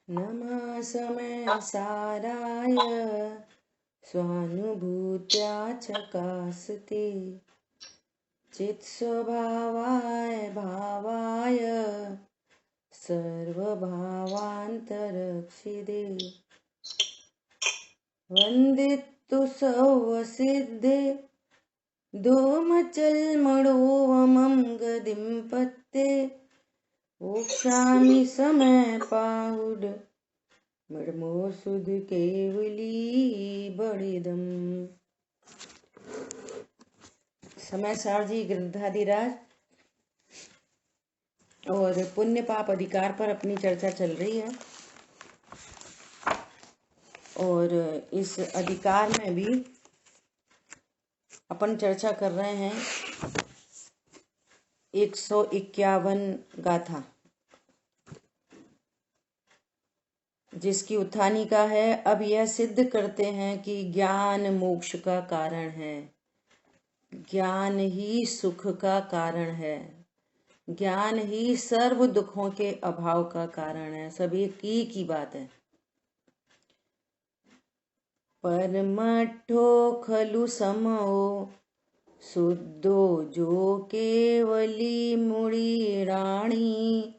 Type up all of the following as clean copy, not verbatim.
नमः समय साराय स्वानुभूत्या चकास्ते चित्स्वभावाय भावाय सर्वभावान्तरक्षिदे वन्दितु सौवसिद्धे धूमचल्मणोवमं गदिं पत्ते ओक्षामि समय पाहुड मर्मो सुध केवली बड़िदम। समय सारजी गिरधारीराज और पुण्य पाप अधिकार पर अपनी चर्चा चल रही है और इस अधिकार में भी अपन चर्चा कर रहे हैं 151 गाथा, जिसकी उत्थानिका है। अब यह सिद्ध करते हैं कि ज्ञान मोक्ष का कारण है, ज्ञान ही सुख का कारण है, ज्ञान ही सर्व दुखों के अभाव का कारण है। सब एक ही बात है। परमठो खलु समो शुद्धो जो केवली मुड़ी राणी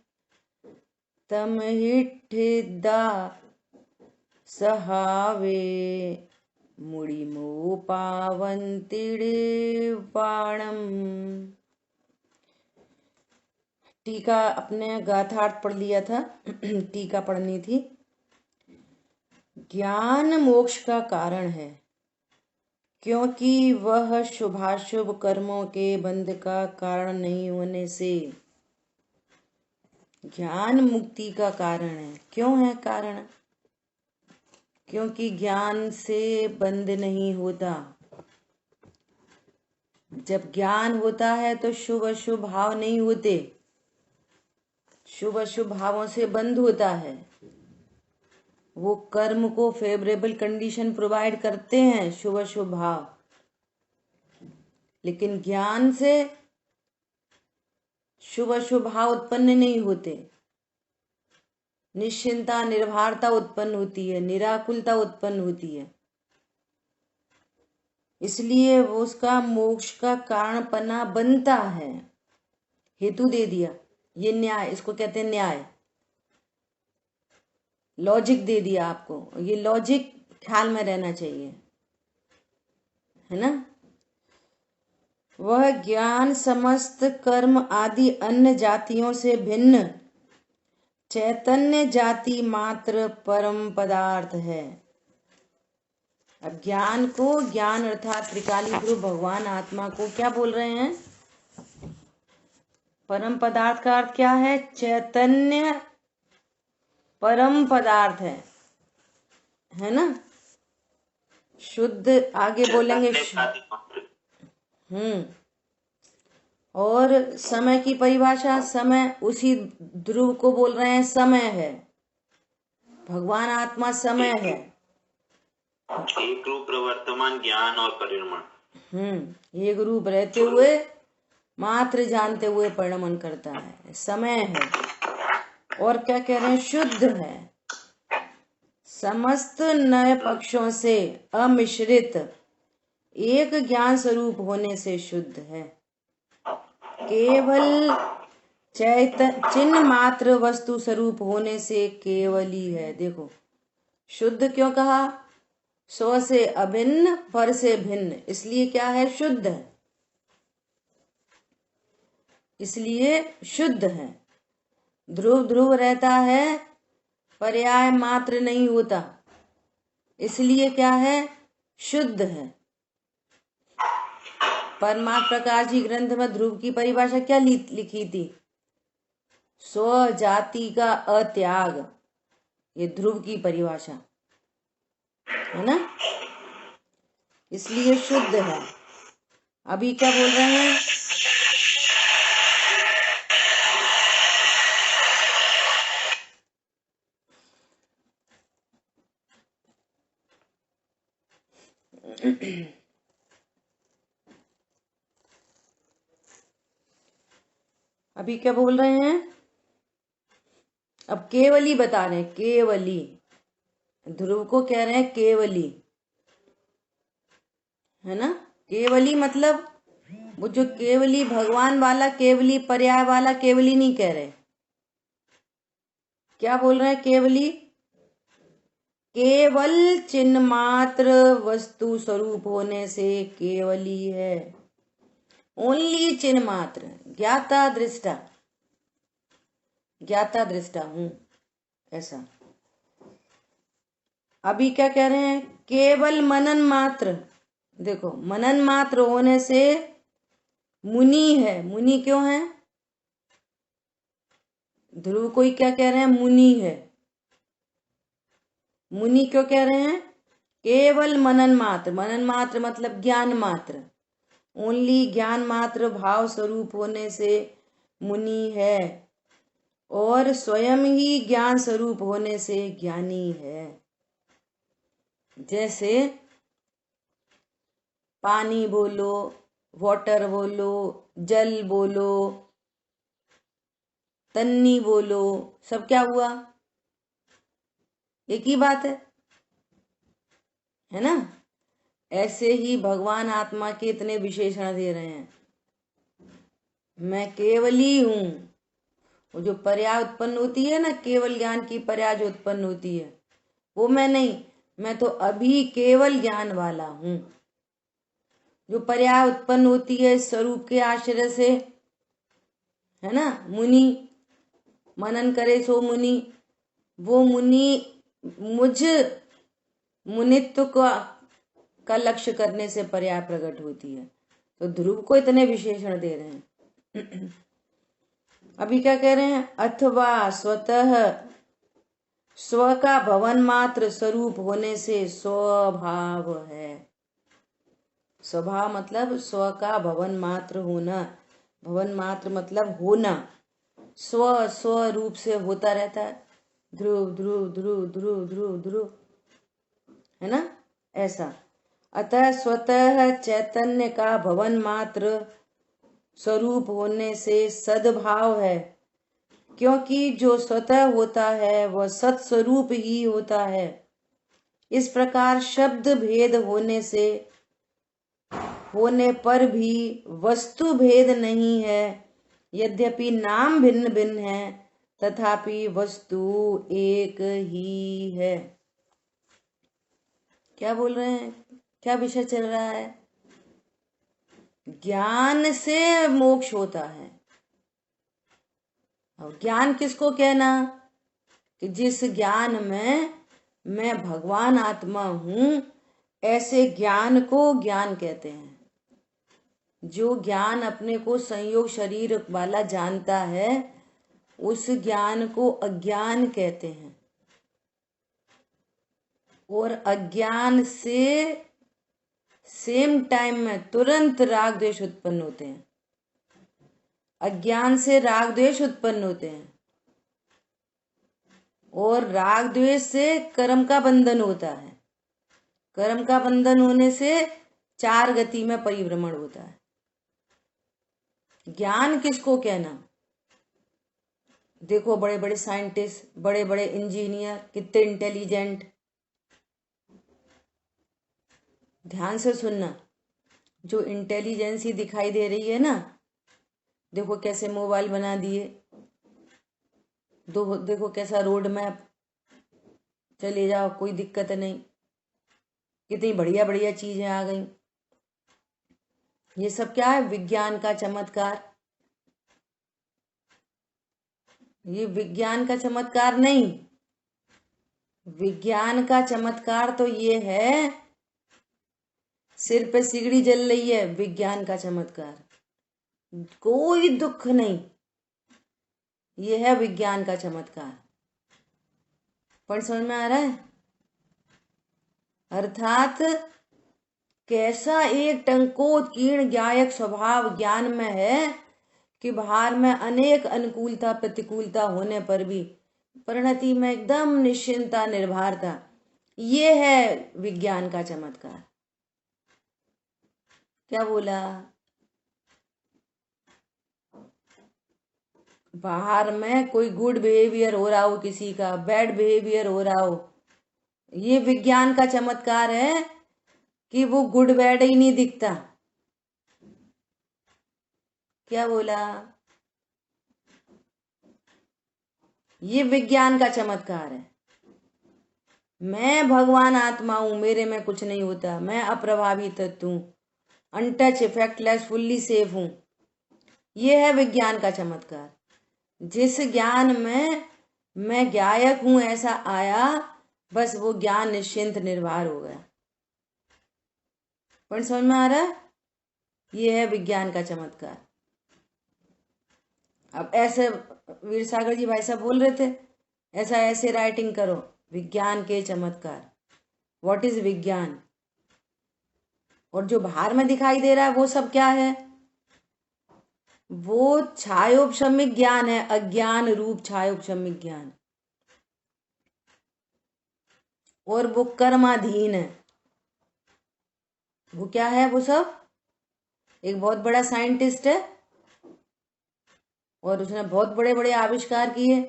तम हिठिदा सहावे मुड़ी मो पावंतिड़े पाणम। टीका अपने गाथार्थ पढ़ लिया था, टीका पढ़नी थी। ज्ञान मोक्ष का कारण है क्योंकि वह शुभाशुभ कर्मों के बंध का कारण नहीं होने से ज्ञान मुक्ति का कारण है। क्यों है कारण? क्योंकि ज्ञान से बंध नहीं होता। जब ज्ञान होता है तो शुभ अशुभ भाव नहीं होते, शुभ अशुभ भावों से बंध होता है। वो कर्म को फेवरेबल कंडीशन प्रोवाइड करते हैं शुभ अशुभ भाव, लेकिन ज्ञान से शुभ अशुभ भाव उत्पन्न नहीं होते। निश्चिंता निर्भरता उत्पन्न होती है, निराकुलता उत्पन्न होती है। इसलिए वो उसका मोक्ष का कारण पना बनता है। हेतु दे दिया, ये न्याय, इसको कहते हैं न्याय, लॉजिक दे दिया आपको। ये लॉजिक ख्याल में रहना चाहिए, है ना। वह ज्ञान समस्त कर्म आदि अन्य जातियों से भिन्न चैतन्य जाति मात्र परम पदार्थ है। अब ज्ञान को, ज्ञान अर्थात त्रिकाली ध्रुव भगवान आत्मा को क्या बोल रहे हैं? परम पदार्थ का अर्थ क्या है? चैतन्य परम पदार्थ है ना। शुद्ध आगे बोलेंगे और समय की परिभाषा, समय उसी ध्रुव को बोल रहे हैं समय है। भगवान आत्मा समय है, एक रूप प्रवर्तमान ज्ञान और परिणमन। एक रूप रहते हुए मात्र जानते हुए परिणमन करता है, समय है। और क्या कह रहे हैं? शुद्ध है, समस्त नए पक्षों से अमिश्रित एक ज्ञान स्वरूप होने से शुद्ध है। केवल चिन्ह मात्र वस्तु स्वरूप होने से केवली है। देखो, शुद्ध क्यों कहा? स्व से अभिन्न, पर से भिन्न, इसलिए क्या है? शुद्ध है, इसलिए शुद्ध है। ध्रुव ध्रुव रहता है, पर्याय मात्र नहीं होता, इसलिए क्या है? शुद्ध है। परमात्मा प्रकाश जी ग्रंथ में ध्रुव की परिभाषा क्या लिखी थी? स्व जाति का अत्याग, ये ध्रुव की परिभाषा है ना, इसलिए शुद्ध है। अभी क्या बोल रहे हैं? अभी क्या बोल रहे हैं? अब केवली बता रहे हैं, केवली, ध्रुव को कह रहे हैं केवली, है ना। केवली मतलब वो जो केवली भगवान वाला केवली पर्याय वाला केवली नहीं कह रहे। क्या बोल रहे हैं? केवली केवल चिन्ह मात्र वस्तु स्वरूप होने से केवली है। ओनली चिन्ह मात्र, ज्ञाता दृष्टा, ज्ञाता दृष्टा हूं, ऐसा। अभी क्या कह रहे हैं? केवल मनन मात्र। देखो, मनन मात्र होने से मुनि है। मुनि क्यों है? ध्रुव को ही क्या कह रहे हैं? मुनि है। मुनि क्यों कह रहे हैं? केवल मनन मात्र, मनन मात्र मतलब ज्ञान मात्र, ओनली ज्ञान मात्र भाव स्वरूप होने से मुनि है, और स्वयं ही ज्ञान स्वरूप होने से ज्ञानी है। जैसे पानी बोलो, वाटर बोलो, जल बोलो, तन्नी बोलो, सब क्या हुआ? एक ही बात है ना। ऐसे ही भगवान आत्मा के इतने विशेषण दे रहे हैं। मैं केवली हूं। वो जो पर्याय उत्पन्न होती है ना, केवल ज्ञान की पर्याय जो उत्पन्न होती है, वो मैं नहीं, मैं तो अभी केवल ज्ञान वाला हूं। जो पर्याय उत्पन्न होती है स्वरूप के आश्रय से, है ना, मुनि मनन करे सो मुनि, वो मुनि मुझ मुनित्व का लक्ष्य करने से पर्याय प्रकट होती है। तो ध्रुव को इतने विशेषण दे रहे हैं। अभी क्या कह रहे हैं? अथवा स्वतः स्व का भवन मात्र स्वरूप होने से स्वभाव है। स्वभाव मतलब स्व का भवन मात्र होना, भवन मात्र मतलब होना, स्व स्व रूप से होता रहता है। ध्रुव ध्रुव ध्रुव ध्रुव ध्रुव ध्रुव, है ना, ऐसा। अतः स्वतः चैतन्य का भवन मात्र स्वरूप होने से सद्भाव है, क्योंकि जो स्वतः होता है वह सत्स्वरूप ही होता है। इस प्रकार शब्द भेद होने पर भी वस्तु भेद नहीं है। यद्यपि नाम भिन्न भिन्न है, तथापि वस्तु एक ही है। क्या बोल रहे हैं? क्या विषय चल रहा है? ज्ञान से मोक्ष होता है। और ज्ञान किसको कहना? कि जिस ज्ञान में मैं भगवान आत्मा हूं, ऐसे ज्ञान को ज्ञान कहते हैं। जो ज्ञान अपने को संयोग शरीर वाला जानता है, उस ज्ञान को अज्ञान कहते हैं। और अज्ञान से सेम टाइम में तुरंत राग द्वेष उत्पन्न होते हैं। अज्ञान से राग द्वेष उत्पन्न होते हैं, और राग द्वेष से कर्म का बंधन होता है। कर्म का बंधन होने से चार गति में परिभ्रमण होता है। ज्ञान किसको कहना? देखो, बड़े बड़े साइंटिस्ट, बड़े बड़े इंजीनियर, कितने इंटेलिजेंट। ध्यान से सुनना, जो इंटेलिजेंसी दिखाई दे रही है ना, देखो कैसे मोबाइल बना दिए, देखो कैसा रोड मैप, चले जाओ कोई दिक्कत नहीं, कितनी बढ़िया बढ़िया चीजें आ गई। ये सब क्या है? विज्ञान का चमत्कार। ये विज्ञान का चमत्कार नहीं। विज्ञान का चमत्कार तो ये है, सिर पे सिगड़ी जल रही है, विज्ञान का चमत्कार, कोई दुख नहीं, ये है विज्ञान का चमत्कार। पर समझ में आ रहा है? अर्थात कैसा एक टंकोत्कीर्ण ज्ञायक स्वभाव ज्ञान में है कि बाहर में अनेक अनुकूलता प्रतिकूलता होने पर भी परिणति में एकदम निश्चिंतता निर्भरता। ये है विज्ञान का चमत्कार। क्या बोला? बाहर में कोई गुड बिहेवियर हो रहा हो, किसी का बैड बिहेवियर हो रहा हो, ये विज्ञान का चमत्कार है कि वो गुड बैड ही नहीं दिखता। क्या बोला? ये विज्ञान का चमत्कार है। मैं भगवान आत्मा हूं, मेरे में कुछ नहीं होता, मैं अप्रभावी तत्व हूं, अनटच, इफेक्टलेस, फुल्ली सेफ हूं। ये है विज्ञान का चमत्कार। जिस ज्ञान में मैं गायक हूं ऐसा आया, बस वो ज्ञान निश्चिंत निर्भर हो गया। पर समझ में आ रहा है? ये है विज्ञान का चमत्कार। अब ऐसे वीर सागर जी भाई साहब बोल रहे थे, ऐसा ऐसे राइटिंग करो, विज्ञान के चमत्कार। व्हाट इज विज्ञान? और जो बाहर में दिखाई दे रहा है वो सब क्या है? वो छायोपशमिक ज्ञान है, अज्ञान रूप छायोपशमिक ज्ञान, और वो कर्माधीन है। वो क्या है? वो सब एक बहुत बड़ा साइंटिस्ट है और उसने बहुत बड़े बड़े आविष्कार किए,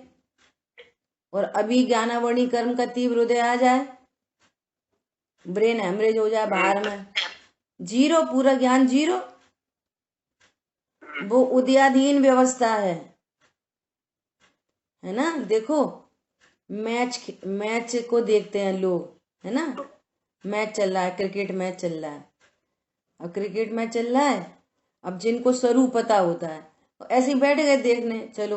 और अभी ज्ञानावणी कर्म का तीव्र उदय आ जाए, ब्रेन हेमरेज हो जाए बाहर में, जीरो, पूरा ज्ञान जीरो। वो उदयाधीन व्यवस्था है ना? देखो, मैच को देखते हैं लोग, है ना? मैच चल रहा है, क्रिकेट मैच चल रहा है। अब क्रिकेट मैच चल रहा है, अब जिनको स्वरूप पता होता है ऐसे ही बैठ गए देखने, चलो।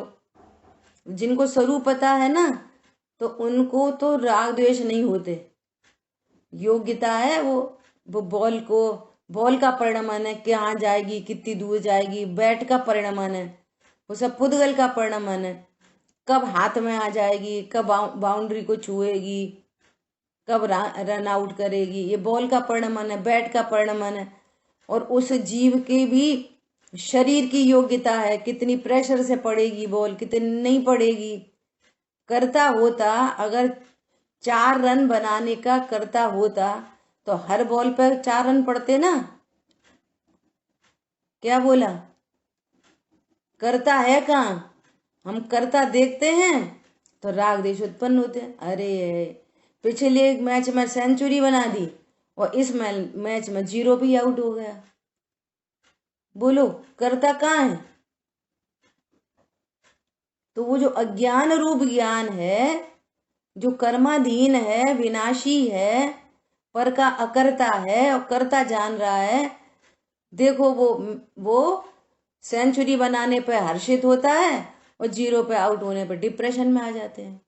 जिनको स्वरूप पता है ना, तो उनको तो राग द्वेष नहीं होते। योग्यता है वो बॉल का परिणामन है, कहाँ जाएगी, कितनी दूर जाएगी, बैट का परिणामन है, वो सब पुद्गल का परिणामन है। कब हाथ में आ जाएगी, कब बाउंड्री को छुएगी, कब रन आउट करेगी, ये बॉल का परिणामन है, बैट का परिणामन है। और उस जीव के भी शरीर की योग्यता है, कितनी प्रेशर से पड़ेगी बॉल, कितनी नहीं पड़ेगी। करता होता, अगर 4 रन बनाने का करता होता तो हर बॉल पर 4 रन पड़ते ना। क्या बोला? करता है कहाँ? हम करता देखते हैं तो राग देश उत्पन्न होते हैं। अरे पिछले एक मैच में सेंचुरी बना दी और इस मैच में 0 भी आउट हो गया। बोलो करता कहाँ है? तो वो जो अज्ञान रूप ज्ञान है, जो कर्माधीन है, विनाशी है, पर का अकर्ता है और कर्ता जान रहा है। देखो वो सेंचुरी बनाने पे हर्षित होता है और 0 पे आउट होने पर डिप्रेशन में आ जाते हैं।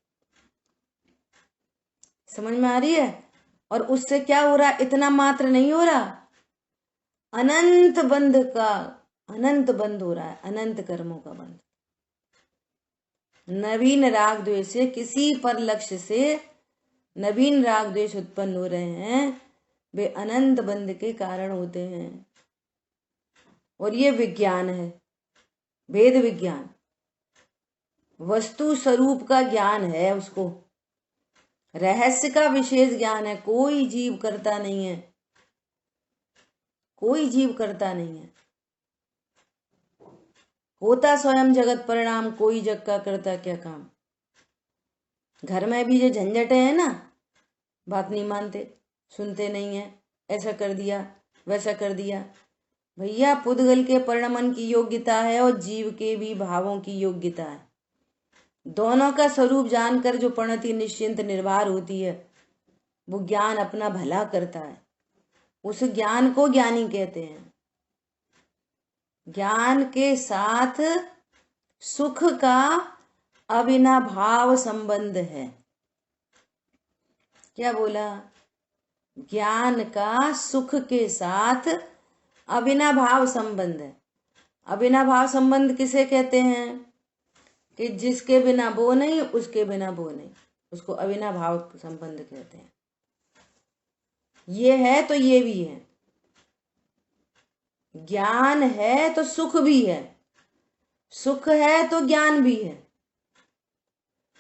समझ में आ रही है? और उससे क्या हो रहा? इतना मात्र नहीं हो रहा, अनंत बंध हो रहा है, अनंत कर्मों का बंध। नवीन राग द्वेष से, किसी पर लक्ष्य से नवीन राग द्वेष उत्पन्न हो रहे हैं, वे अनंत बंध के कारण होते हैं। और ये विज्ञान है, भेद विज्ञान, वस्तु स्वरूप का ज्ञान है, उसको रहस्य का विशेष ज्ञान है। कोई जीव करता नहीं है, कोई जीव करता नहीं है। होता स्वयं जगत परिणाम, कोई जग का करता क्या काम। घर में भी जो झंझटे है ना, बात नहीं मानते, सुनते नहीं है, ऐसा कर दिया वैसा कर दिया। भैया पुद्गल के परिणमन की योग्यता है और जीव के भी भावों की योग्यता है। दोनों का स्वरूप जानकर जो प्रणति निश्चिंत निर्भर होती है, वो ज्ञान अपना भला करता है। उस ज्ञान को ज्ञानी कहते हैं। ज्ञान के साथ सुख का अविनाभाव संबंध है। क्या बोला? ज्ञान का सुख के साथ अविनाभाव संबंध है। अविनाभाव संबंध किसे कहते हैं? कि जिसके बिना वो नहीं, उसके बिना वो नहीं, उसको अविनाभाव संबंध कहते हैं। ये है तो ये भी है। ज्ञान है तो सुख भी है, सुख है तो ज्ञान भी है।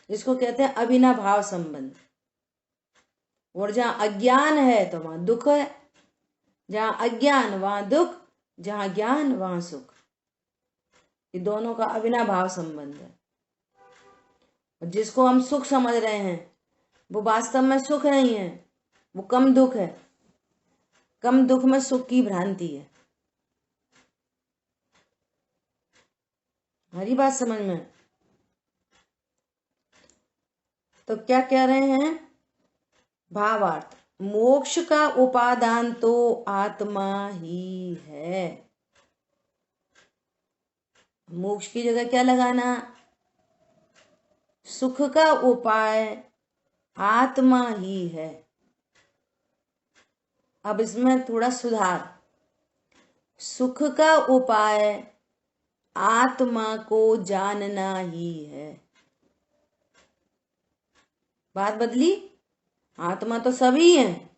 इसको कहते हैं अविनाभाव संबंध। और जहां अज्ञान है तो वहां दुख है, जहां अज्ञान वहां दुख, जहां ज्ञान वहां सुख। ये दोनों का अविनाभाव संबंध है। जिसको हम सुख समझ रहे हैं वो वास्तव में सुख नहीं है, वो कम दुख है। कम दुख में सुख की भ्रांति है। हमारी बात समझ में? तो क्या कह रहे हैं? भावार्थ, मोक्ष का उपादान तो आत्मा ही है। मोक्ष की जगह क्या लगाना? सुख का उपाय आत्मा ही है। अब इसमें थोड़ा सुधार। सुख का उपाय आत्मा को जानना ही है। बात बदली? आत्मा तो सभी है।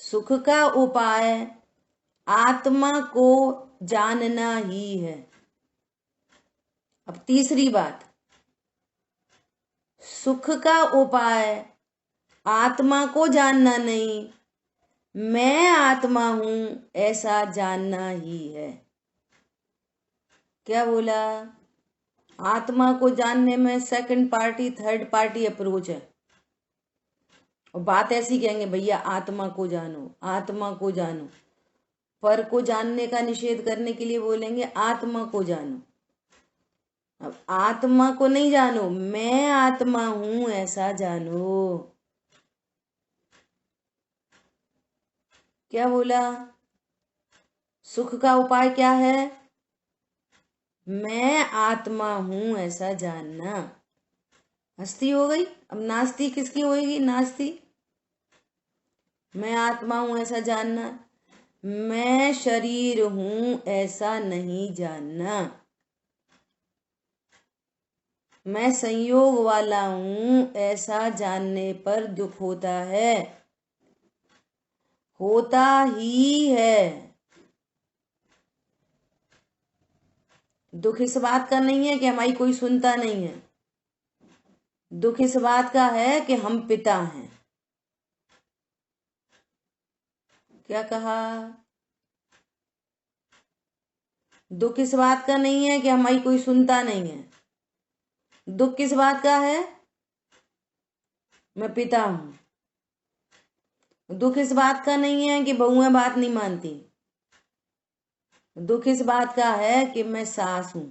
सुख का उपाय आत्मा को जानना ही है। अब तीसरी बात, सुख का उपाय आत्मा को जानना नहीं, मैं आत्मा हूं ऐसा जानना ही है। क्या बोला? आत्मा को जानने में second party third party approach है। और बात ऐसी कहेंगे, भैया आत्मा को जानो, आत्मा को जानो। पर को जानने का निषेध करने के लिए बोलेंगे आत्मा को जानो। अब आत्मा को नहीं जानो, मैं आत्मा हूं ऐसा जानो। क्या बोला? सुख का उपाय क्या है? मैं आत्मा हूं ऐसा जानना। हस्ती हो गई। अब नास्ती किसकी होगी? नास्ती। मैं आत्मा हूं ऐसा जानना, मैं शरीर हूं ऐसा नहीं जानना, मैं संयोग वाला हूं ऐसा जानने पर दुख होता है। होता ही है। दुख इस बात का नहीं है कि हमारी कोई सुनता नहीं है। दुख इस बात का है कि हम पिता हैं। क्या कहा? दुख इस बात का नहीं है कि हमारी कोई सुनता नहीं है। दुख किस बात का है? मैं पिता हूं। दुख इस बात का नहीं है कि बहुएं बात नहीं मानती। दुख इस बात का है कि मैं सास हूं।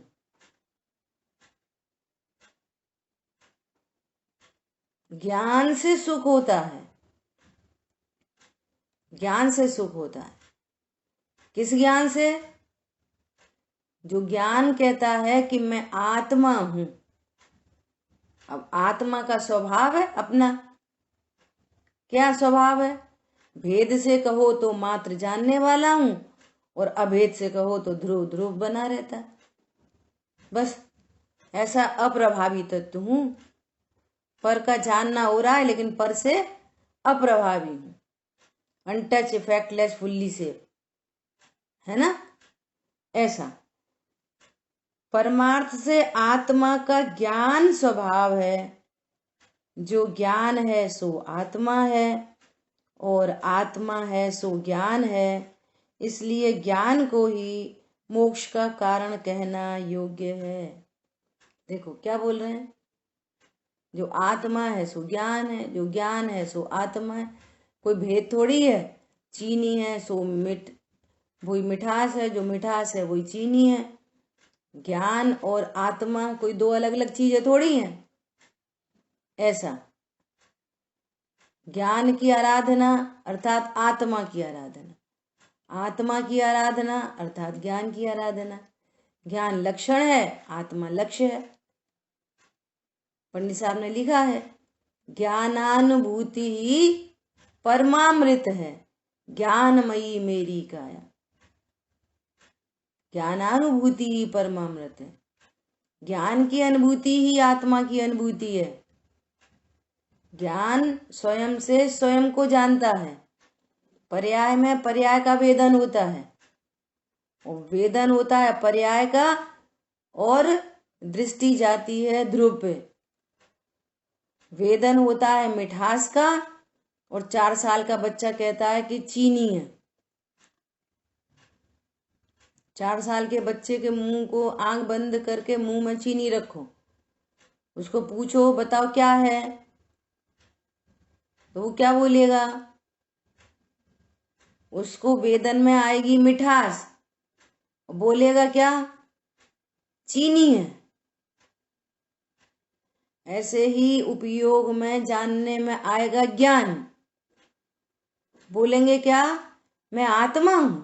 ज्ञान से सुख होता है। ज्ञान से सुख होता है। किस ज्ञान से? जो ज्ञान कहता है कि मैं आत्मा हूं। अब आत्मा का स्वभाव है अपना। क्या स्वभाव है? भेद से कहो तो मात्र जानने वाला हूं, और अभेद से कहो तो ध्रुव ध्रुव बना रहता है। बस ऐसा अप्रभावी तत्व हूं। पर का जानना हो रहा है लेकिन पर से अप्रभावी हूं। अनटच, इफेक्टलेस, फुल्ली सेफ, है ना? ऐसा परमार्थ से आत्मा का ज्ञान स्वभाव है। जो ज्ञान है सो आत्मा है, और आत्मा है सो ज्ञान है। इसलिए ज्ञान को ही मोक्ष का कारण कहना योग्य है। देखो क्या बोल रहे हैं? जो आत्मा है सो ज्ञान है, जो ज्ञान है सो आत्मा है। कोई भेद थोड़ी है। चीनी है सो वही मिठास है, जो मिठास है वही चीनी है। ज्ञान और आत्मा कोई दो अलग अलग चीजें थोड़ी हैं। ऐसा ज्ञान की आराधना अर्थात आत्मा की आराधना, आत्मा की आराधना अर्थात ज्ञान की आराधना। ज्ञान लक्षण है, आत्मा लक्ष्य है। पंडित साहब ने लिखा है, ज्ञानानुभूति ही परमामृत है, ज्ञानमयी मेरी काया। ज्ञानानुभूति ही परमामृत है। ज्ञान की अनुभूति ही आत्मा की अनुभूति है। ज्ञान स्वयं से स्वयं को जानता है। पर्याय में पर्याय का वेदन होता है, और वेदन होता है पर्याय का, और दृष्टि जाती है ध्रुव पे। वेदन होता है मिठास का, और 4 साल का बच्चा कहता है कि चीनी है। 4 साल के बच्चे के मुंह को आंख बंद करके मुंह में चीनी रखो, उसको पूछो बताओ क्या है, तो वो क्या बोलेगा? उसको वेदन में आएगी मिठास, बोलेगा क्या? चीनी है। ऐसे ही उपयोग में जानने में आएगा ज्ञान, बोलेंगे क्या? मैं आत्मा हूं,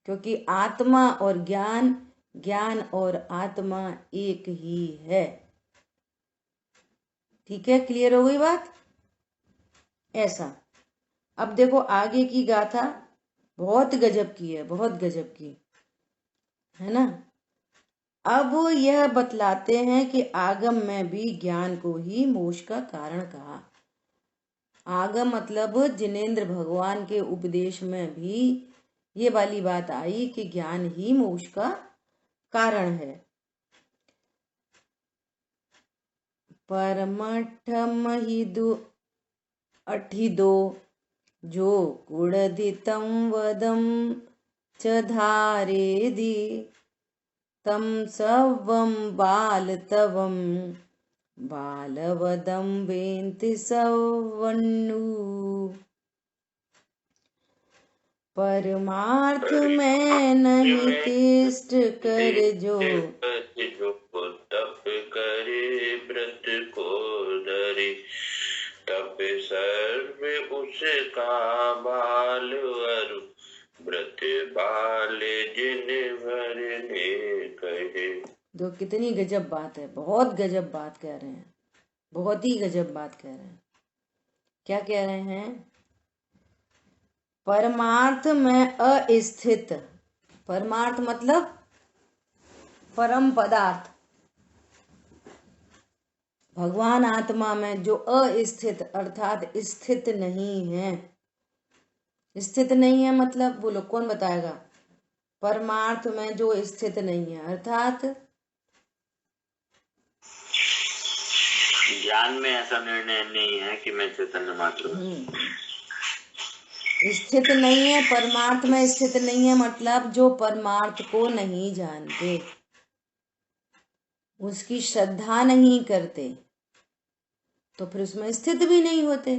क्योंकि आत्मा और ज्ञान, ज्ञान और आत्मा एक ही है। ठीक है, क्लियर हो गई बात? ऐसा। अब देखो आगे की गाथा बहुत गजब की है, बहुत गजब की है ना। अब यह बतलाते हैं कि आगम में भी ज्ञान को ही मोक्ष का कारण कहा। आगम मतलब जिनेंद्र भगवान के उपदेश में भी ये वाली बात आई कि ज्ञान ही मोक्ष का कारण है। परमठम ही अठिदो जो कुड़दितं वदं च धारेदि तं सवं बालतवं बालवदं वेन्ति सवन्नु। परमार्थ में नहीं तिष्ठ कर जो तप करे व्रत को धरे, तप सर्व उसका बाल अरु व्रत बाल जिन भरने कहे। दो कितनी गजब बात है, बहुत गजब बात कह रहे हैं, बहुत ही गजब बात कह रहे हैं। क्या कह रहे हैं? परमार्थ में अस्थित, परमार्थ मतलब परम पदार्थ, भगवान आत्मा में जो अस्थित अर्थात स्थित नहीं है। स्थित नहीं है मतलब बोलो कौन बताएगा? परमार्थ में जो स्थित नहीं है अर्थात ज्ञान में ऐसा निर्णय नहीं है कि मैं चैतन्य मात्र हूं। स्थित नहीं है, परमार्थ में स्थित नहीं है मतलब जो परमार्थ को नहीं जानते, उसकी श्रद्धा नहीं करते, तो फिर उसमें स्थित भी नहीं होते।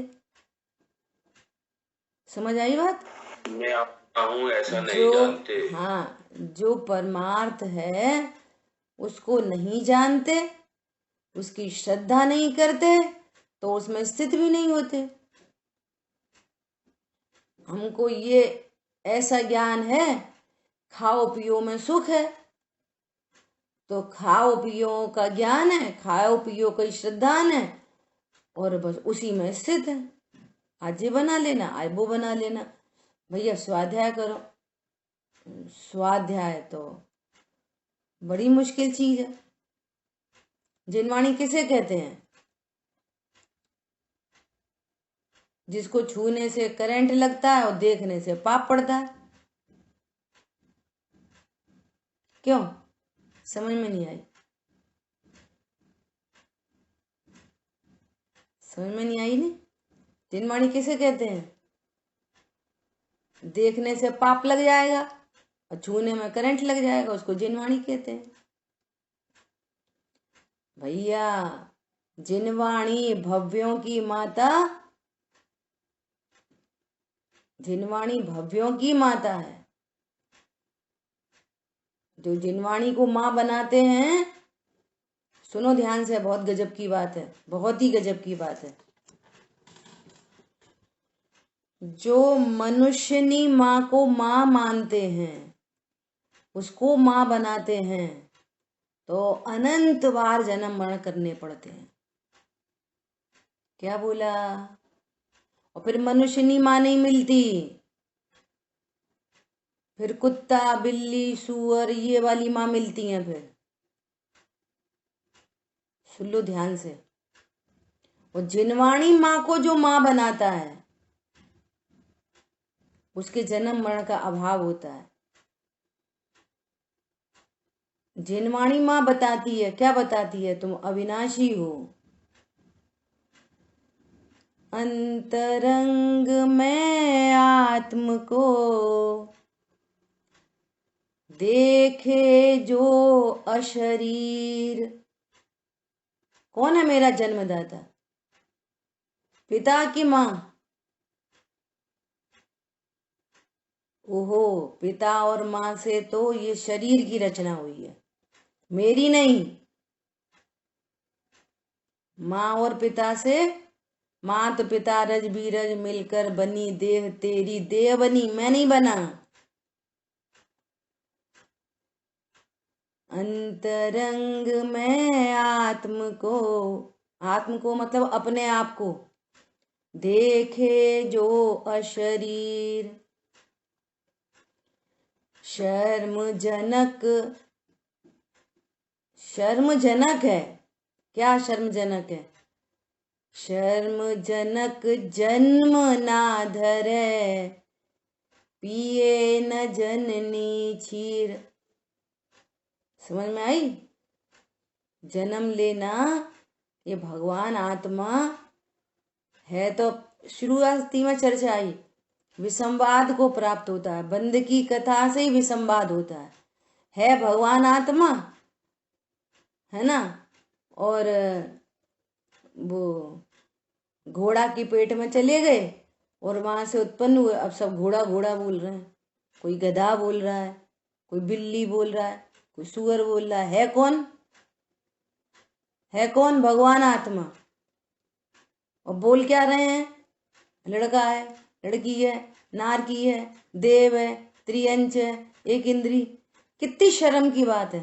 समझ आई बात? मैं हूं ऐसा नहीं जानते। हाँ, जो परमार्थ है उसको नहीं जानते, उसकी श्रद्धा नहीं करते, तो उसमें स्थित भी नहीं होते। हमको ये ऐसा ज्ञान है खाओ पियो में सुख है, तो खाओ पियो का ज्ञान है, खाओ पियो का श्रद्धा है और बस उसी में स्थित है। आज ये बना लेना, आज वो बना लेना, भैया स्वाध्याय करो। स्वाध्याय तो बड़ी मुश्किल चीज है। जिनवाणी किसे कहते हैं? जिसको छूने से करंट लगता है और देखने से पाप पड़ता है। क्यों? समझ में नहीं आई? समझ में नहीं आई नहीं? जिनवाणी किसे कहते हैं? देखने से पाप लग जाएगा और छूने में करंट लग जाएगा, उसको जिनवाणी कहते हैं। भैया जिनवाणी भव्यों की माता, जिनवाणी भव्यों की माता है। जो जिनवाणी को मां बनाते हैं, सुनो ध्यान से, बहुत गजब की बात है, बहुत ही गजब की बात है। जो मनुष्यनी माँ को माँ मानते हैं, उसको माँ बनाते हैं, तो अनंत बार जन्म मरण करने पड़ते हैं। क्या बोला? और फिर मनुष्यनी माँ नहीं मिलती, फिर कुत्ता बिल्ली सूअर ये वाली माँ मिलती हैं। फिर सुन लो ध्यान से, और जिनवाणी माँ को जो माँ बनाता है उसके जन्म मरण का अभाव होता है। जिनवाणी माँ बताती है, क्या बताती है? तुम अविनाशी हो, अंतरंग में आत्म को देखे जो अशरीर। कौन है मेरा जन्मदाता? पिता की माँ? ओहो, पिता और माँ से तो ये शरीर की रचना हुई है, मेरी नहीं। माँ और पिता से, मात पिता रज बीरज मिलकर बनी देह तेरी देह बनी, मैं नहीं बना। अंतरंग में आत्म को मतलब अपने आप को देखे जो अशरीर। शर्मजनक है। क्या शर्मजनक है? शर्मजनक जन्म ना धरे, पिए न जननी क्षीर। समझ में आई? जन्म लेना ये भगवान आत्मा है तो शुरुआती में चर्चा आई, विसंवाद को प्राप्त होता है। बंद की कथा से ही विसंवाद होता है भगवान आत्मा, है ना। और वो घोड़ा की पेट में चले गए और वहां से उत्पन्न हुए। अब सब घोड़ा घोड़ा बोल रहे हैं, कोई गधा बोल रहा है, कोई बिल्ली बोल रहा है, कोई सुअर बोल रहा है कौन? है कौन? भगवान आत्मा। और बोल क्या रहे हैं? लड़का है, लड़की है, नारकी है, देव है, त्रियंच है, एक इंद्री। कितनी शर्म की बात है।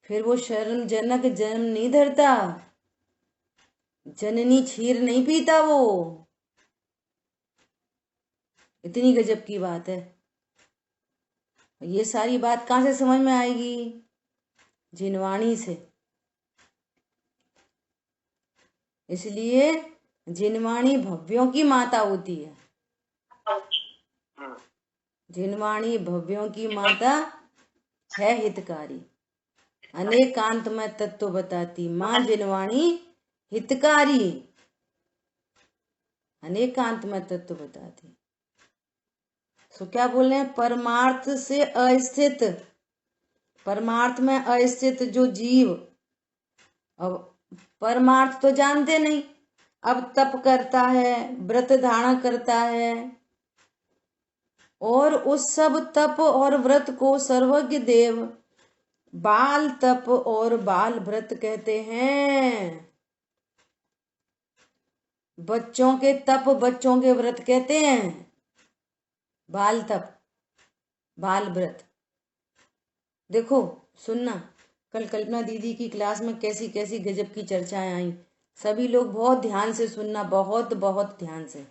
फिर वो शर्मजनक जन्म नहीं धरता, जननी क्षीर नहीं पीता वो। इतनी गजब की बात है। ये सारी बात कहां से समझ में आएगी? जिनवाणी से। इसलिए जिनवाणी भव्यों की माता होती है। जिनवाणी भव्यों की माता है हितकारी, अनेकांत में तत्व बताती। मां जिनवाणी हितकारी, अनेकांत में तत्व बताती। तो क्या बोल रहे हैं? परमार्थ से अस्थित, परमार्थ में अस्थित जो जीव, अब परमार्थ तो जानते नहीं, अब तप करता है, व्रत धारण करता है, और उस सब तप और व्रत को सर्वज्ञ देव बाल तप और बाल व्रत कहते हैं। बच्चों के तप, बच्चों के व्रत कहते हैं बाल तप, बाल व्रत। देखो सुनना, कल कल्पना दीदी की क्लास में कैसी कैसी गजब की चर्चाएं आई। सभी लोग बहुत ध्यान से सुनना, बहुत बहुत ध्यान से।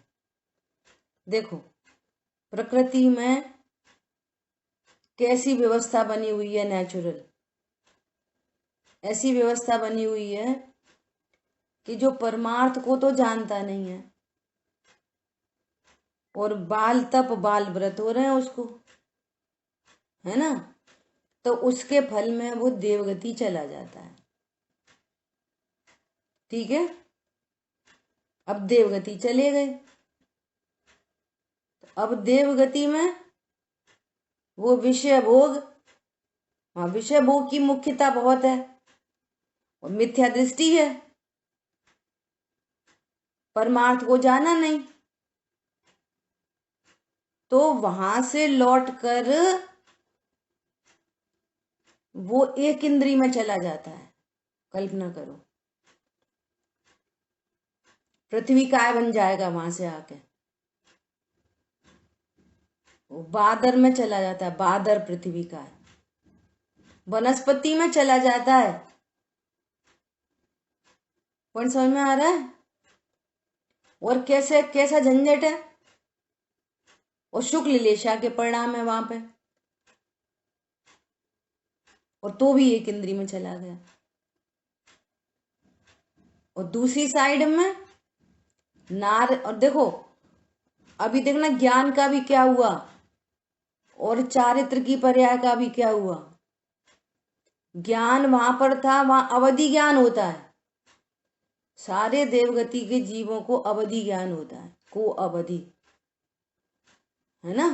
देखो प्रकृति में कैसी व्यवस्था बनी हुई है, नेचुरल ऐसी व्यवस्था बनी हुई है कि जो परमार्थ को तो जानता नहीं है, और बाल तप बाल व्रत हो रहे हैं उसको, है ना। तो उसके फल में वो देवगति चला जाता है। ठीक है, अब देवगति चले गए, तो अब देवगति में वो विषय भोग, हाँ विषय भोग की मुख्यता बहुत है, और मिथ्या दृष्टि है, परमार्थ को जाना नहीं। तो वहां से लौटकर वो एक इंद्री में चला जाता है। कल्पना करो, पृथ्वी काय बन जाएगा वहां से आके, वो बादर में चला जाता है, बादर पृथ्वी काय, वनस्पति में चला जाता है। पॉइंट समझ में आ रहा है? और कैसे कैसा झंझट है, और शुक्ल लेशा के परिणाम है वहां पे, और तो भी एक इंद्री में चला गया। और दूसरी साइड में नार, और देखो अभी देखना ज्ञान का भी क्या हुआ, और चारित्र की पर्याय का भी क्या हुआ। ज्ञान वहां पर था, वहां अवधि ज्ञान होता है। सारे देवगति के जीवों को अवधि ज्ञान होता है, को अवधि, है ना।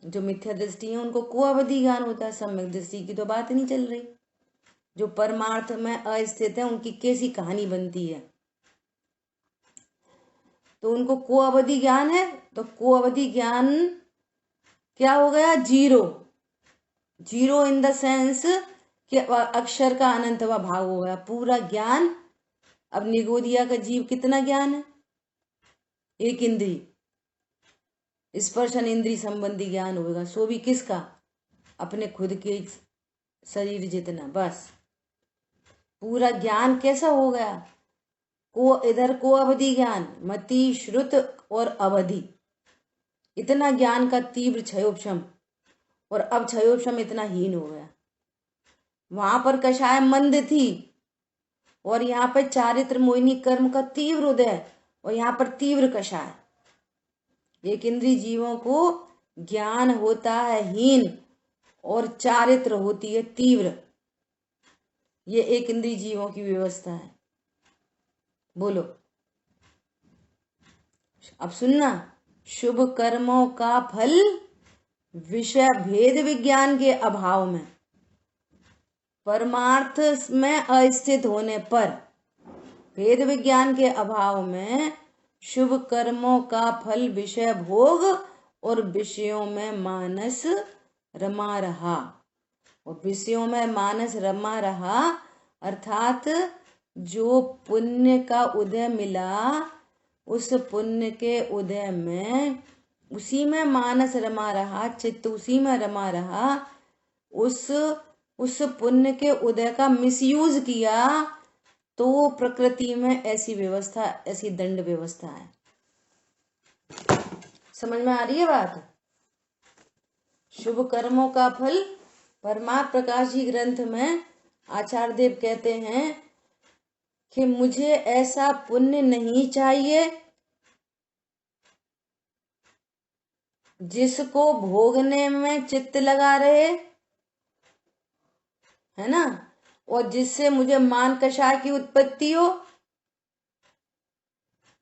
जो मिथ्या दृष्टि है उनको को-अवधि ज्ञान होता है, सम्यक दृष्टि की तो बात नहीं चल रही। जो परमार्थ में अस्थित है उनकी कैसी कहानी बनती है, तो उनको को-अवधि ज्ञान है, तो को-अवधि ज्ञान क्या हो गया, zero. Zero in the sense कि अक्षर का अनंतवा भाव हो गया, पूरा ज्ञान। अब निगोदिया का जीव कितना ज्ञान है, एक इंद्री, स्पर्शन इंद्री संबंधी ज्ञान होगा, सो भी किसका, अपने खुद के शरीर जितना, बस। पूरा ज्ञान कैसा हो गया, को इधर को अवधि ज्ञान, मति श्रुत और अवधि, इतना ज्ञान का तीव्र क्षयोपशम, और अब क्षयोपशम इतना हीन हो गया। वहां पर कषाय मंद थी और यहाँ पर चारित्र मोहिनी कर्म का तीव्र उदय, और यहाँ पर तीव्र कषाय। एक इंद्रिय जीवों को ज्ञान होता है हीन और चारित्र होती है तीव्र। ये एक इंद्रिय जीवों की व्यवस्था है। बोलो अब सुनना, शुभ कर्मों का फल विषय भेद विज्ञान के अभाव में, परमार्थ में अस्थित होने पर, भेद विज्ञान के अभाव में शुभ कर्मों का फल विषय भोग और विषयों में मानस रमा रहा, और विषयों में मानस रमा रहा अर्थात जो पुण्य का उदय मिला, उस पुण्य के उदय में उसी में मानस रमा रहा, चित्त उसी में रमा रहा, उस पुण्य के उदय का मिसयूज किया, तो प्रकृति में ऐसी व्यवस्था, ऐसी दंड व्यवस्था है। समझ में आ रही है बात? शुभ कर्मों का फल, परमार्थ प्रकाश जी ग्रंथ में आचार्य देव कहते हैं कि मुझे ऐसा पुण्य नहीं चाहिए जिसको भोगने में चित्त लगा रहे, है ना, और जिससे मुझे मान कषाय की उत्पत्ति हो,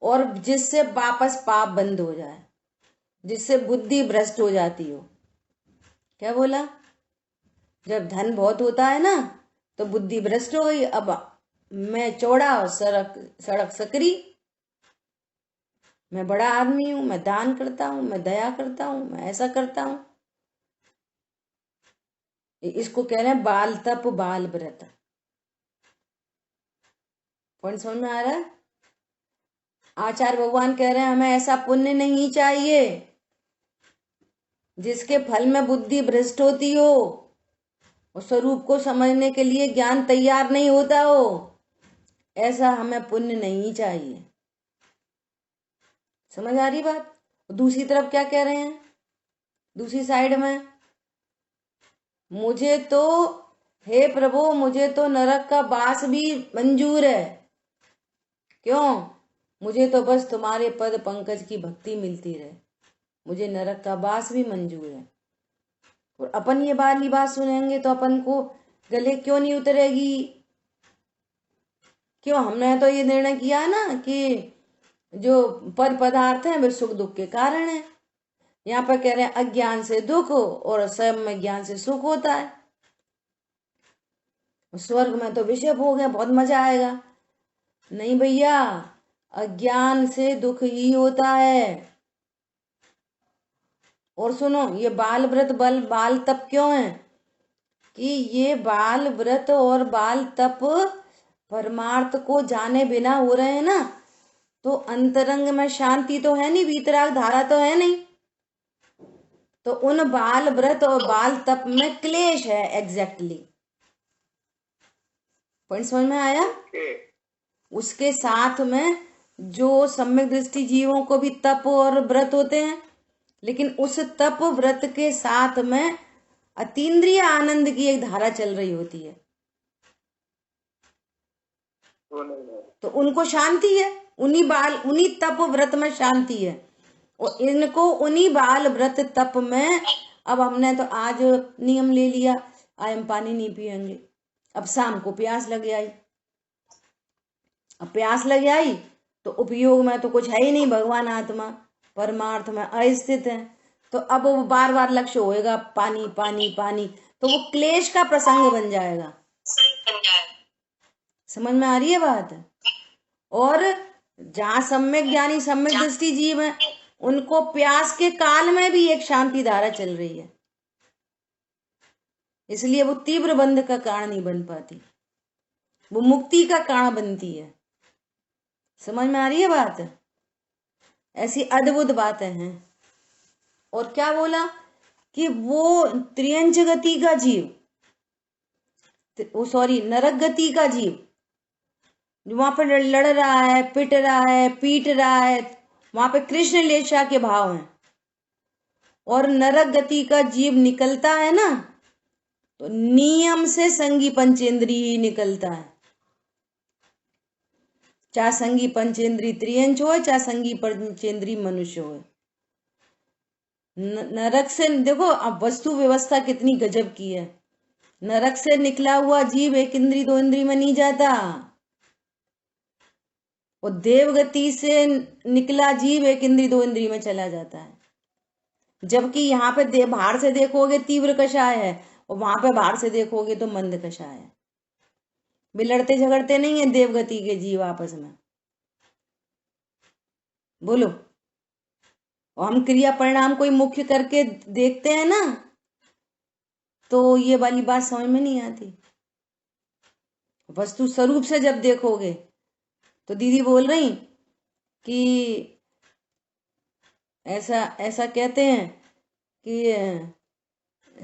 और जिससे वापस पाप बंद हो जाए, जिससे बुद्धि भ्रष्ट हो जाती हो। क्या बोला? जब धन बहुत होता है ना तो बुद्धि भ्रष्ट हो गई, अब मैं चौड़ा और सड़क सकरी, मैं बड़ा आदमी हूं, मैं दान करता हूं, मैं दया करता हूं, मैं ऐसा करता हूं। इसको कह रहे हैं बाल तप बाल व्रत। पॉइंट समझ में आ रहा है? आचार्य भगवान कह रहे हैं हमें ऐसा पुण्य नहीं चाहिए जिसके फल में बुद्धि भ्रष्ट होती हो और स्वरूप को समझने के लिए ज्ञान तैयार नहीं होता हो, ऐसा हमें पुण्य नहीं चाहिए। समझ आ रही बात? दूसरी तरफ क्या कह रहे हैं, दूसरी साइड में, मुझे तो हे प्रभु, मुझे तो नरक का वास भी मंजूर है। क्यों? मुझे तो बस तुम्हारे पद पंकज की भक्ति मिलती रहे, मुझे नरक का वास भी मंजूर है। और अपन ये बाली बात सुनेंगे तो अपन को गले क्यों नहीं उतरेगी? क्यों? हमने तो ये निर्णय किया ना कि जो पर पदार्थ है वे सुख दुख के कारण है। यहाँ पर कह रहे हैं अज्ञान से दुख और स्वयं में ज्ञान से सुख होता है। स्वर्ग में तो विषय भोग है, बहुत मजा आएगा। नहीं भैया, अज्ञान से दुख ही होता है। और सुनो, ये बाल व्रत बाल तप क्यों है कि ये बाल व्रत और बाल तप परमार्थ को जाने बिना हो रहे हैं ना, तो अंतरंग में शांति तो है नहीं, वीतराग धारा तो है नहीं, तो उन बाल व्रत और बाल तप में क्लेश है। एग्जैक्टली पॉइंट समझ में आया? उसके साथ में जो सम्यक दृष्टि जीवों को भी तप और व्रत होते हैं, लेकिन उस तप व्रत के साथ में अतीन्द्रिय आनंद की एक धारा चल रही होती है, तो उनको शांति है, उन्हीं तप व्रत में शांति है। और इनको उन्हीं बाल व्रत तप में, अब हमने तो आज नियम ले लिया, आज हम पानी नहीं पिएंगे, अब शाम को प्यास लग आई, अब प्यास लग आई तो उपयोग में तो कुछ है ही नहीं, भगवान आत्मा परमार्थ में अस्थित है, तो अब वो बार बार लक्ष्य होएगा पानी पानी पानी, तो वो क्लेश का प्रसंग बन जाएगा। समझ में आ रही है बात? और जहां सम्यक ज्ञानी सम्यक दृष्टि जीव है, उनको प्यास के काल में भी एक शांति धारा चल रही है, इसलिए वो तीव्र बंध का कारण नहीं बन पाती, वो मुक्ति का कारण बनती है। समझ में आ रही है बात? ऐसी अद्भुत बातें हैं। और क्या बोला कि वो त्रियंच गति का जीव, वो सॉरी नरक गति का जीव, जो वहां पर लड़ रहा है, पिट रहा है, पीट रहा है, वहां पे कृष्ण लेशा के भाव हैं। और नरक गति का जीव निकलता है ना, तो नियम से संगी पंचेंद्री ही निकलता है, चाहे संगी पंचेंद्री त्रियंच हो, चाहे संगी पंचेंद्री मनुष्य हो। नरक से देखो अब वस्तु व्यवस्था कितनी गजब की है। नरक से निकला हुआ जीव एक इंद्री दो इंद्री में नहीं जाता, और देवगति से निकला जीव एक इंद्री दो इंद्री में चला जाता है। जबकि यहाँ पे बाहर से देखोगे तीव्र कषाय है, और वहां पे बाहर से देखोगे तो मंद कषाय है। वे लड़ते झगड़ते नहीं है देवगति के जीव आपस में, बोलो। और हम क्रिया परिणाम कोई मुख्य करके देखते हैं ना, तो ये वाली बात समझ में नहीं आती। वस्तु स्वरूप से जब देखोगे, तो दीदी बोल रही कि ऐसा ऐसा कहते हैं कि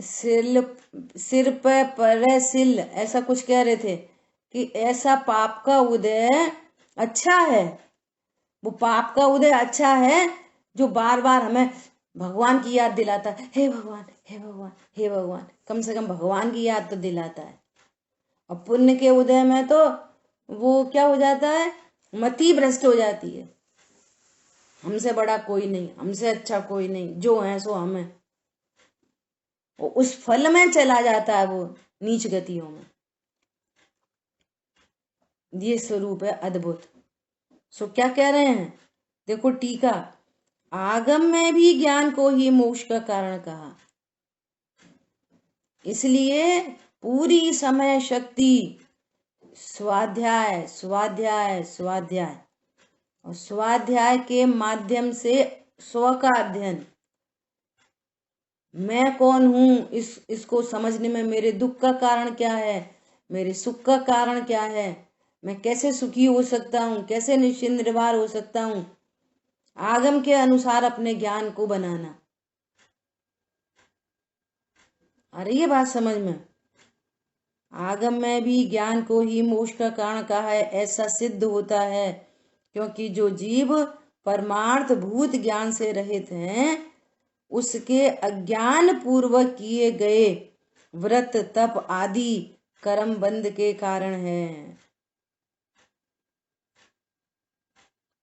सिर पे परे सिल, ऐसा कुछ कह रहे थे कि ऐसा पाप का उदय अच्छा है, वो पाप का उदय अच्छा है जो बार बार हमें भगवान की याद दिलाता है। हे भगवान हे भगवान हे भगवान, कम से कम भगवान की याद तो दिलाता है। और पुण्य के उदय में तो वो क्या हो जाता है, मति भ्रष्ट हो जाती है। हमसे बड़ा कोई नहीं, हमसे अच्छा कोई नहीं, जो है सो हमें, उस फल में चला जाता है वो नीच गतियों में। ये स्वरूप है अद्भुत। सो क्या कह रहे हैं, देखो टीका, आगम में भी ज्ञान को ही मोक्ष का कारण कहा, इसलिए पूरी समय शक्ति स्वाध्याय स्वाध्याय स्वाध्याय, और स्वाध्याय के माध्यम से स्व का अध्ययन, मैं कौन हूं, इसको समझने में मेरे दुख का कारण क्या है, मेरे सुख का कारण क्या है, मैं कैसे सुखी हो सकता हूं, कैसे निश्चिंत निर्भर हो सकता हूं, आगम के अनुसार अपने ज्ञान को बनाना। आ रही है बात समझ में? आगम में भी ज्ञान को ही मोक्ष का कारण कहा है, ऐसा सिद्ध होता है क्योंकि जो जीव परमार्थ भूत ज्ञान से रहित हैं, उसके अज्ञान पूर्वक किए गए व्रत तप आदि कर्म बंध के कारण है,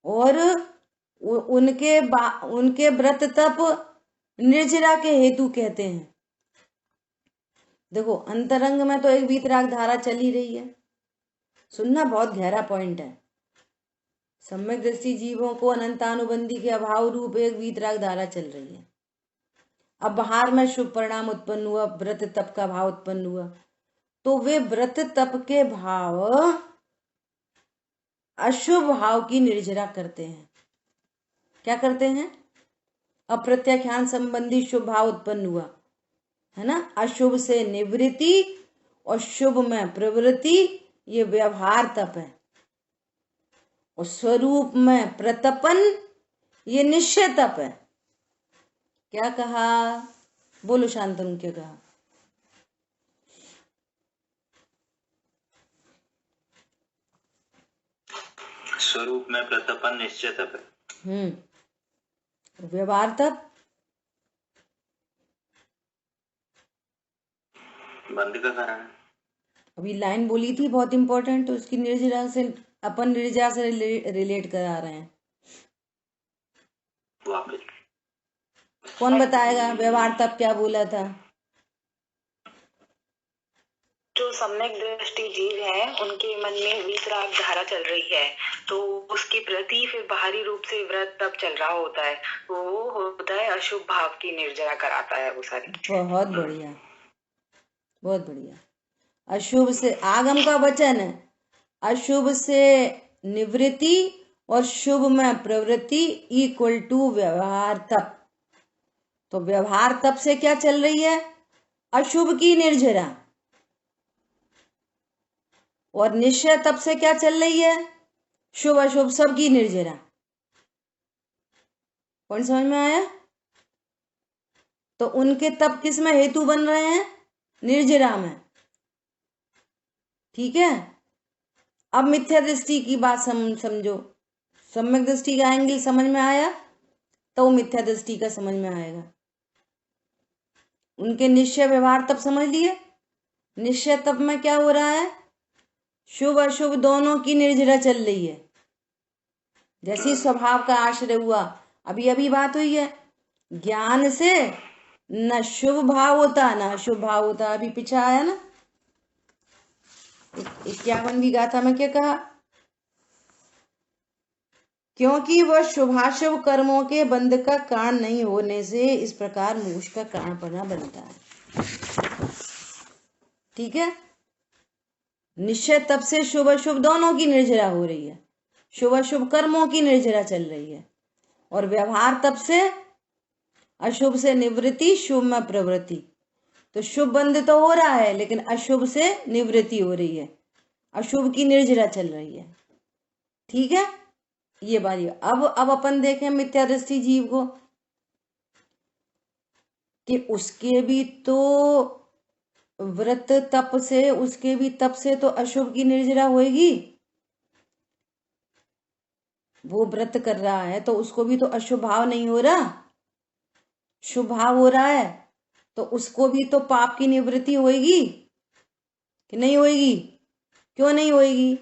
और उनके व्रत तप निर्जरा के हेतु कहते हैं। देखो अंतरंग में तो एक वीतराग धारा चली रही है, सुनना, बहुत गहरा पॉइंट है। सम्यक दृष्टि जीवों को अनंतानुबंधी के अभाव रूप एक वीतराग धारा चल रही है। अब बाहर में शुभ परिणाम उत्पन्न हुआ, व्रत तप का भाव उत्पन्न हुआ, तो वे व्रत तप के भाव अशुभ भाव की निर्जरा करते हैं। क्या करते हैं? अप्रत्याख्यान संबंधी शुभ भाव उत्पन्न हुआ है ना, अशुभ से निवृत्ति और शुभ में प्रवृत्ति, ये व्यवहार तप है। और स्वरूप में प्रतपन, ये निश्चय तप है। क्या कहा, बोलो शांतनु, क्या कहा? स्वरूप में प्रतपन निश्चय तप है। व्यवहार तप बंद का कारण है। अभी लाइन बोली थी बहुत इंपॉर्टेंट, तो उसकी निर्जरा से, अपन निर्जरा से रिलेट करा रहे हैं। कौन बताएगा व्यवहार तप क्या बोला था? जो सम्यक दृष्टि जीव है उनके मन में वीतराग धारा चल रही है, तो उसके प्रति फिर बाहरी रूप से व्रत तब चल रहा होता है, तो वो होता है अशुभ भाव की निर्जरा कराता है वो सारी। बहुत बढ़िया, बहुत बढ़िया। अशुभ से, आगम का वचन है, अशुभ से निवृत्ति और शुभ में प्रवृत्ति इक्वल टू व्यवहार तप। तो व्यवहार तप से क्या चल रही है? अशुभ की निर्जरा। और निश्चय तप से क्या चल रही है? शुभ अशुभ सबकी निर्जरा। कौन समझ में आया? तो उनके तप किस में हेतु बन रहे हैं? निर्जरा में। ठीक है। अब मिथ्या दृष्टि की बात समझो। सम्यक दृष्टि का एंगल समझ में आया तो मिथ्या दृष्टि का समझ में आएगा। उनके निश्चय व्यवहार तब समझ लिए। निश्चय तब में क्या हो रहा है? शुभ अशुभ दोनों की निर्जरा चल रही है। जैसी स्वभाव का आश्रय हुआ, अभी अभी बात हुई है, ज्ञान से न शुभ भाव होता न अशुभ भाव होता। अभी पीछे आया ना 51वीं गाथा में क्या कहा? क्योंकि वह शुभाशुभ कर्मों के बंध का कारण नहीं होने से इस प्रकार मोक्ष का कारणपना बनता है। ठीक है। निश्चय तब से शुभ अशुभ दोनों की निर्जरा हो रही है, शुभ अशुभ कर्मों की निर्जरा चल रही है। और व्यवहार तब से अशुभ से निवृत्ति, शुभ में प्रवृत्ति। तो शुभ बंद तो हो रहा है लेकिन अशुभ से निवृत्ति हो रही है, अशुभ की निर्जरा चल रही है। ठीक है, ये बात। अब अपन देखें मिथ्या दृष्टि जीव को कि उसके भी तो व्रत तप से, उसके भी तप से तो अशुभ की निर्जरा होएगी। वो व्रत कर रहा है तो उसको भी तो अशुभ भाव नहीं हो रहा, शुभ भाव हो रहा है। तो उसको भी तो पाप की निवृत्ति होएगी कि नहीं होएगी? क्यों नहीं होएगी?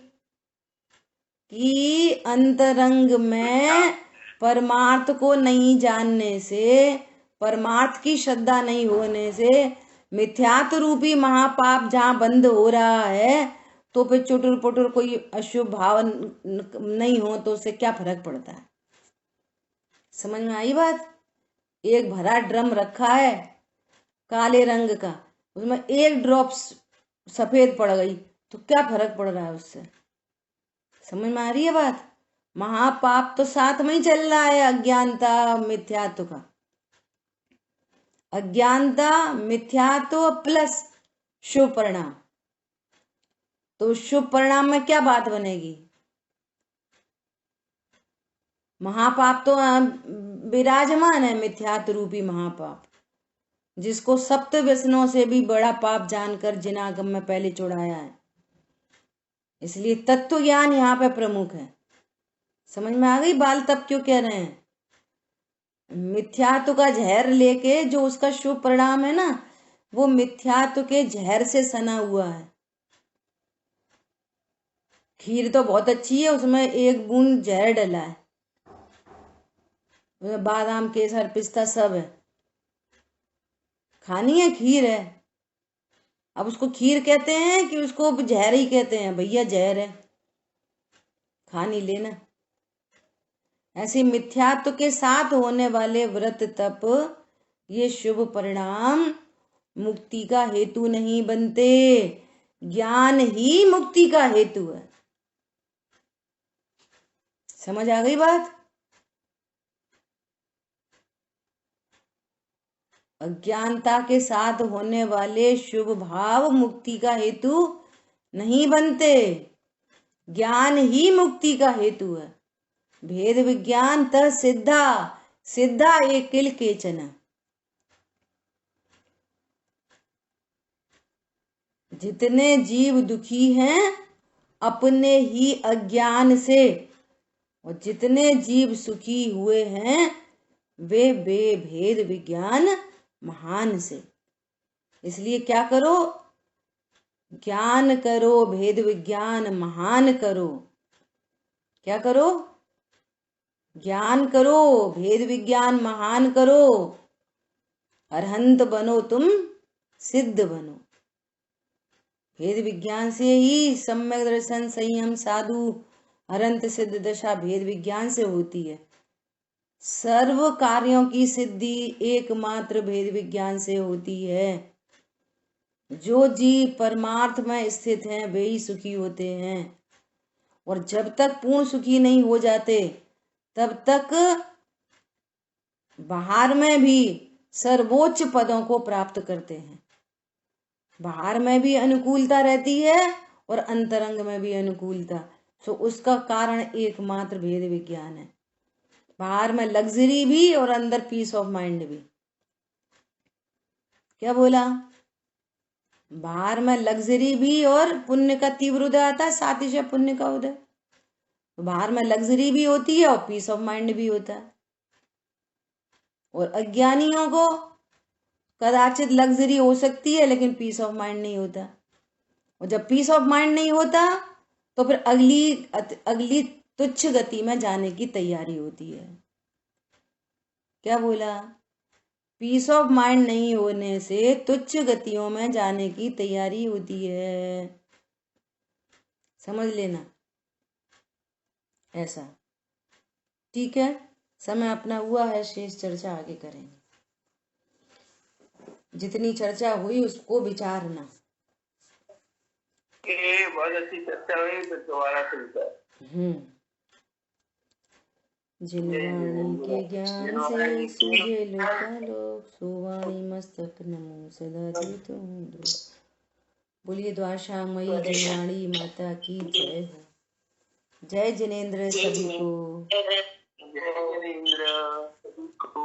कि अंतरंग में परमार्थ को नहीं जानने से, परमार्थ की श्रद्धा नहीं होने से मिथ्यात्व रूपी महापाप जहां बंद हो रहा है, तो फिर चुटुर पुटुर कोई अशुभ भाव नहीं हो तो उससे क्या फर्क पड़ता है? समझ में आई बात? एक भरा ड्रम रखा है काले रंग का, उसमें एक ड्रॉप सफेद पड़ गई तो क्या फर्क पड़ रहा है उससे? समझ में आ रही है बात? महापाप तो साथ में ही चल रहा है अज्ञानता मिथ्यात्व का। अज्ञानता मिथ्यात्व प्लस शुभ परिणाम। तो शुभ परिणाम में क्या बात बनेगी? महापाप तो विराजमान है, मिथ्यात्व रूपी महापाप, जिसको सप्त व्यसनों से भी बड़ा पाप जानकर जिनागम में पहले चुड़ाया है। इसलिए तत्व ज्ञान यहाँ पे प्रमुख है। समझ में आ गई? बाल तप क्यों कह रहे हैं? मिथ्यात्व का जहर लेके जो उसका शुभ परिणाम है ना, वो मिथ्यात्व के जहर से सना हुआ है। खीर तो बहुत अच्छी है, उसमें एक बूंद जहर डला है, उसमें बादाम केसर पिस्ता सब है, खानी है, खीर है। अब उसको खीर कहते हैं कि उसको जहर ही कहते हैं? भैया जहर है, खा नहीं लेना। ऐसे मिथ्यात्व के साथ होने वाले व्रत तप, ये शुभ परिणाम मुक्ति का हेतु नहीं बनते, ज्ञान ही मुक्ति का हेतु है। समझ आ गई बात? अज्ञानता के साथ होने वाले शुभ भाव मुक्ति का हेतु नहीं बनते, ज्ञान ही मुक्ति का हेतु है। भेद विज्ञान त सिद्धा, सिद्धा एक किल केचन। जितने जीव दुखी हैं अपने ही अज्ञान से, और जितने जीव सुखी हुए हैं वे बेभेद विज्ञान महान से। इसलिए क्या करो? ज्ञान करो, भेद विज्ञान महान करो। क्या करो? ज्ञान करो, भेद विज्ञान महान करो, अरहंत बनो, तुम सिद्ध बनो। भेद विज्ञान से ही सम्यक दर्शन संयम साधु अरंत सिद्ध दशा भेद विज्ञान से होती है। सर्व कार्यों की सिद्धि एकमात्र भेद विज्ञान से होती है। जो जीव परमार्थ में स्थित हैं वे ही सुखी होते हैं, और जब तक पूर्ण सुखी नहीं हो जाते तब तक बाहर में भी सर्वोच्च पदों को प्राप्त करते हैं। बाहर में भी अनुकूलता रहती है और अंतरंग में भी अनुकूलता, तो उसका कारण एकमात्र भेद विज्ञान है। बाहर में लग्जरी भी और अंदर पीस ऑफ माइंड भी। क्या बोला? बाहर में लग्जरी भी और पुण्य का तीव्र उदय आता है, सातिशय पुण्य का उदय। तो बाहर में लग्जरी भी होती है और पीस ऑफ माइंड भी होता है। और अज्ञानियों को कदाचित लग्जरी हो सकती है लेकिन पीस ऑफ माइंड नहीं होता। और जब पीस ऑफ माइंड नहीं होता तो फिर अगली तुच्छ गति में जाने की तैयारी होती है। क्या बोला? पीस ऑफ माइंड नहीं होने से तुच्छ गतियों में जाने की तैयारी होती है। समझ लेना ऐसा। ठीक है, समय अपना हुआ है, शेष चर्चा आगे करेंगे। जितनी चर्चा हुई उसको विचारना। ये बहुत अच्छी चर्चा हुई, तो दोबारा सुनता। जिनवाणी के ज्ञान से सूझे लोकालोक, सुवाणी मस्तक नमो सदा जीत हूँ। बोलिए द्वारशामयी जिनवाणी माता की जय हो। जय जिनेंद्र सभी को। जय जिनेंद्र सभी को।